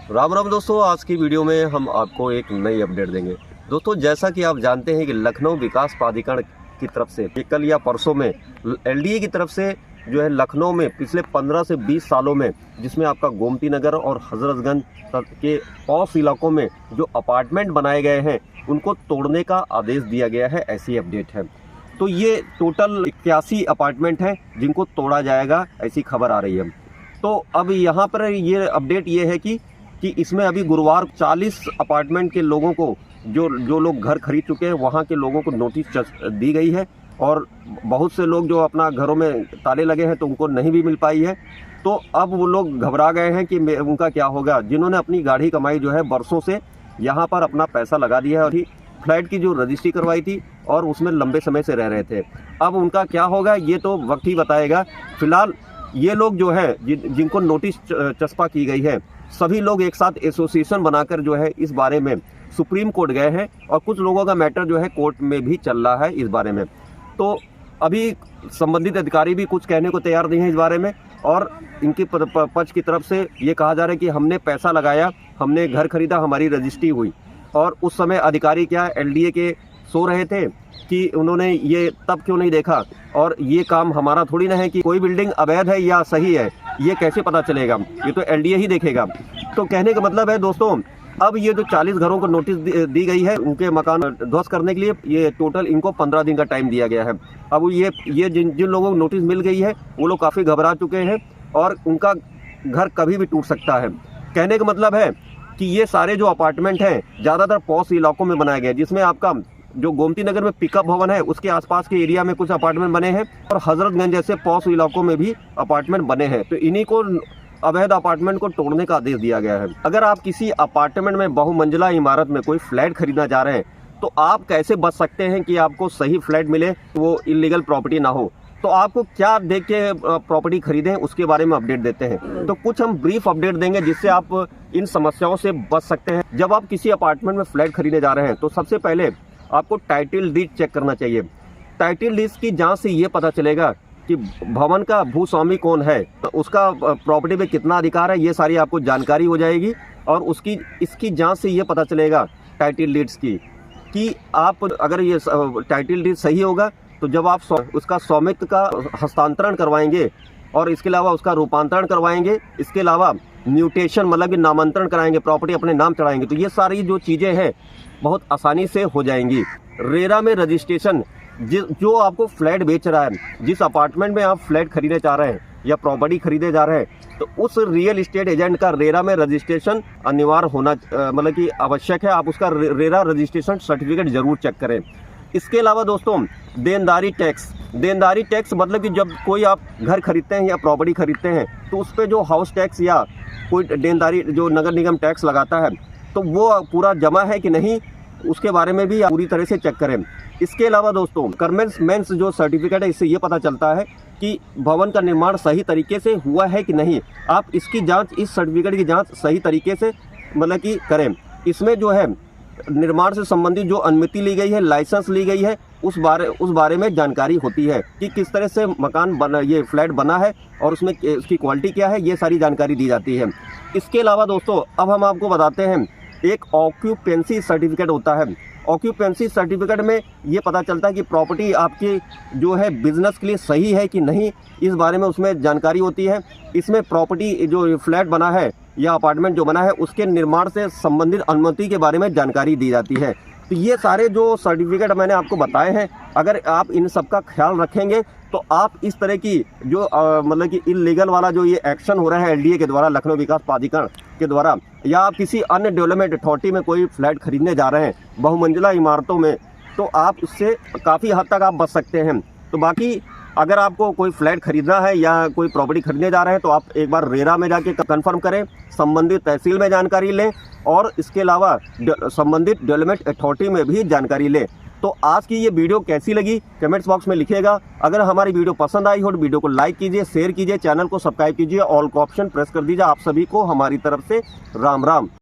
राम राम दोस्तों, आज की वीडियो में हम आपको एक नई अपडेट देंगे। दोस्तों, जैसा कि आप जानते हैं कि लखनऊ विकास प्राधिकरण की तरफ से कल या परसों में एलडीए की तरफ से जो है लखनऊ में पिछले 15 से 20 सालों में, जिसमें आपका गोमती नगर और हजरतगंज के पॉश इलाकों में जो अपार्टमेंट बनाए गए हैं उनको तोड़ने का आदेश दिया गया है, ऐसी अपडेट है। तो ये टोटल 81 अपार्टमेंट हैं जिनको तोड़ा जाएगा, ऐसी खबर आ रही है। तो अब यहाँ पर ये अपडेट ये है कि इसमें अभी गुरुवार 40 अपार्टमेंट के लोगों को, जो लोग घर खरीद चुके हैं वहाँ के लोगों को नोटिस दी गई है, और बहुत से लोग जो अपना घरों में ताले लगे हैं तो उनको नहीं भी मिल पाई है। तो अब वो लोग घबरा गए हैं कि उनका क्या होगा, जिन्होंने अपनी गाढ़ी कमाई जो है बरसों से यहाँ पर अपना पैसा लगा दिया है और फ्लैट की जो रजिस्ट्री करवाई थी और उसमें लंबे समय से रह रहे थे। अब उनका क्या होगा ये तो वक्त ही बताएगा। फिलहाल ये लोग जो है जिनको नोटिस चस्पा की गई है, सभी लोग एक साथ एसोसिएशन बनाकर जो है इस बारे में सुप्रीम कोर्ट गए हैं, और कुछ लोगों का मैटर जो है कोर्ट में भी चल रहा है इस बारे में। तो अभी संबंधित अधिकारी भी कुछ कहने को तैयार नहीं है इस बारे में, और इनके पक्ष की तरफ से ये कहा जा रहा है कि हमने पैसा लगाया, हमने घर खरीदा, हमारी रजिस्ट्री हुई। और उस समय अधिकारी क्या एलडीए के सो रहे थे कि उन्होंने ये तब क्यों नहीं देखा, और ये काम हमारा थोड़ी ना है कि कोई बिल्डिंग अवैध है या सही है, ये कैसे पता चलेगा, ये तो एलडीए ही देखेगा। तो कहने का मतलब है दोस्तों, अब ये जो 40 घरों को नोटिस दी गई है उनके मकान ध्वस्त करने के लिए, ये टोटल इनको 15 दिन का टाइम दिया गया है। अब ये जिन लोगों को नोटिस मिल गई है वो लोग काफ़ी घबरा चुके हैं और उनका घर कभी भी टूट सकता है। कहने का मतलब है कि ये सारे जो अपार्टमेंट हैं ज़्यादातर पॉश इलाकों में बनाए गए, जिसमें आपका जो गोमती नगर में पिकअप भवन है उसके आसपास के एरिया में कुछ अपार्टमेंट बने हैं, और हजरतगंज जैसे पॉश इलाकों में भी अपार्टमेंट बने हैं। तो इन्हीं को अवैध अपार्टमेंट को तोड़ने का आदेश दिया गया है। अगर आप किसी अपार्टमेंट में बहुमंजिला इमारत में कोई फ्लैट खरीदना चाह रहे हैं तो आप कैसे बच सकते हैं कि आपको सही फ्लैट मिले, वो इलीगल प्रॉपर्टी ना हो। तो आपको क्या देख के प्रॉपर्टी खरीदें उसके बारे में अपडेट देते हैं। तो कुछ हम ब्रीफ अपडेट देंगे जिससे आप इन समस्याओं से बच सकते हैं। जब आप किसी अपार्टमेंट में फ्लैट खरीदने जा रहे हैं तो सबसे पहले आपको टाइटल डीड चेक करना चाहिए। टाइटल डीड की जांच से ये पता चलेगा कि भवन का भूस्वामी कौन है, तो उसका प्रॉपर्टी पे कितना अधिकार है, ये सारी आपको जानकारी हो जाएगी। और इसकी जांच से ये पता चलेगा टाइटल डीड्स की कि आप अगर ये टाइटल डीड सही होगा तो जब आप उसका स्वामित्व का हस्तांतरण करवाएंगे और इसके अलावा उसका रूपांतरण करवाएंगे, इसके अलावा म्यूटेशन मतलब कि नामांतरण कराएंगे, प्रॉपर्टी अपने नाम चढ़ाएंगे, तो ये सारी जो चीज़ें हैं बहुत आसानी से हो जाएंगी। रेरा में रजिस्ट्रेशन, जो आपको फ्लैट बेच रहा है, जिस अपार्टमेंट में आप फ्लैट खरीदने चाह रहे हैं या प्रॉपर्टी खरीदने जा रहे हैं, तो उस रियल एस्टेट एजेंट का रेरा में रजिस्ट्रेशन अनिवार्य होना मतलब कि आवश्यक है। आप उसका रेरा रजिस्ट्रेशन सर्टिफिकेट जरूर चेक करें। इसके अलावा दोस्तों, देनदारी टैक्स मतलब कि जब कोई आप घर खरीदते हैं या प्रॉपर्टी खरीदते हैं तो उस पर जो हाउस टैक्स या कोई देनदारी जो नगर निगम टैक्स लगाता है तो वो पूरा जमा है कि नहीं, उसके बारे में भी पूरी तरह से चेक करें। इसके अलावा दोस्तों, गवर्नमेंट जो सर्टिफिकेट है, इससे ये पता चलता है कि भवन का निर्माण सही तरीके से हुआ है कि नहीं। आप इसकी जांच, इस सर्टिफिकेट की जांच सही तरीके से मतलब कि करें। इसमें जो है निर्माण से संबंधित जो अनुमति ली गई है, लाइसेंस ली गई है, उस बारे में जानकारी होती है कि किस तरह से मकान बना, ये फ्लैट बना है और उसमें उसकी क्वालिटी क्या है, ये सारी जानकारी दी जाती है। इसके अलावा दोस्तों, अब हम आपको बताते हैं, एक ऑक्यूपेंसी सर्टिफिकेट होता है। ऑक्यूपेंसी सर्टिफिकेट में ये पता चलता है कि प्रॉपर्टी आपकी जो है बिजनेस के लिए सही है कि नहीं, इस बारे में उसमें जानकारी होती है। इसमें प्रॉपर्टी जो फ्लैट बना है या अपार्टमेंट जो बना है उसके निर्माण से संबंधित अनुमति के बारे में जानकारी दी जाती है। तो ये सारे जो सर्टिफिकेट मैंने आपको बताए हैं, अगर आप इन सब का ख्याल रखेंगे तो आप इस तरह की जो मतलब कि इलीगल वाला जो ये एक्शन हो रहा है एलडीए के द्वारा, लखनऊ विकास प्राधिकरण के द्वारा, या आप किसी अन्य डेवलपमेंट अथॉरिटी में कोई फ्लैट खरीदने जा रहे हैं बहुमंजिला इमारतों में, तो आप उससे काफ़ी हद तक आप बच सकते हैं। तो बाकी अगर आपको कोई फ्लैट खरीदना है या कोई प्रॉपर्टी खरीदने जा रहे हैं तो आप एक बार रेरा में जाके कंफर्म करें, संबंधित तहसील में जानकारी लें, और इसके अलावा संबंधित डेवलपमेंट अथॉरिटी में भी जानकारी लें। तो आज की ये वीडियो कैसी लगी कमेंट्स बॉक्स में लिखिएगा। अगर हमारी वीडियो पसंद आई हो तो वीडियो को लाइक कीजिए, शेयर कीजिए, चैनल को सब्सक्राइब कीजिए, ऑल का ऑप्शन प्रेस कर दीजिए। आप सभी को हमारी तरफ से राम राम।